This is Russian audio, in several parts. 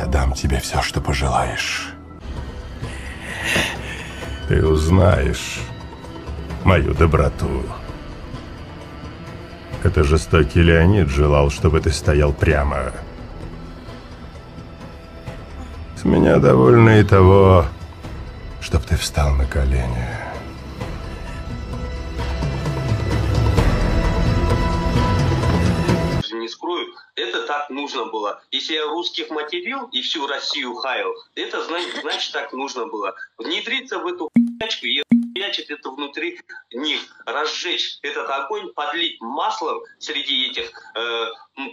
Я дам тебе все, что пожелаешь. Ты узнаешь мою доброту. Это жестокий Леонид желал, чтобы ты стоял прямо. С меня довольно и того, чтоб ты встал на колени. Не скрою, это так нужно было. Если я русских материл и всю Россию хаял, это значит так нужно было. Внедриться в эту хуячку и хуячить это внутри них, разжечь этот огонь, подлить маслом среди этих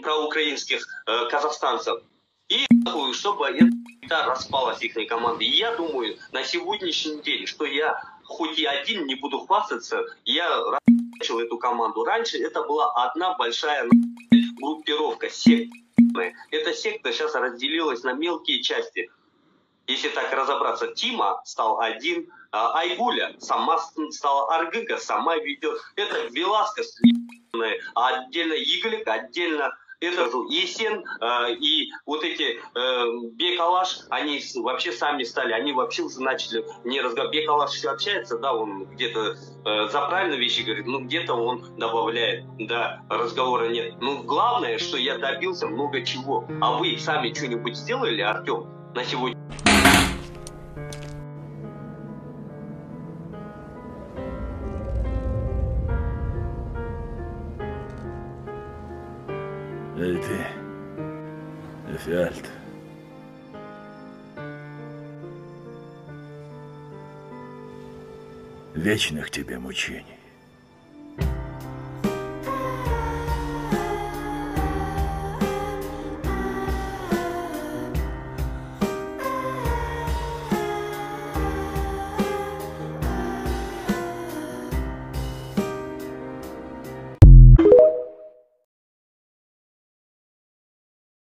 проукраинских казахстанцев. И чтобы это распалась их команда. И я думаю, на сегодняшний день, что я хоть и один не буду хвастаться, я разжечил эту команду. Раньше это была одна большая группировка, секта. Эта секта сейчас разделилась на мелкие части. Если так разобраться, Тима стал один, Айгуля сама стала, Аргыга сама ведет. Это Веласка, отдельно Иглик, отдельно это Есен и вот эти Бекалаш, они вообще сами стали, они вообще уже начали не разговаривать. Бекалаш еще общается, да, он где-то за правильные вещи говорит, ну где-то он добавляет, да, разговора нет. Ну главное, что я добился много чего. А вы сами что-нибудь сделали, Артем, на сегодня? Эй ты, Эфиальт. Вечных тебе мучений.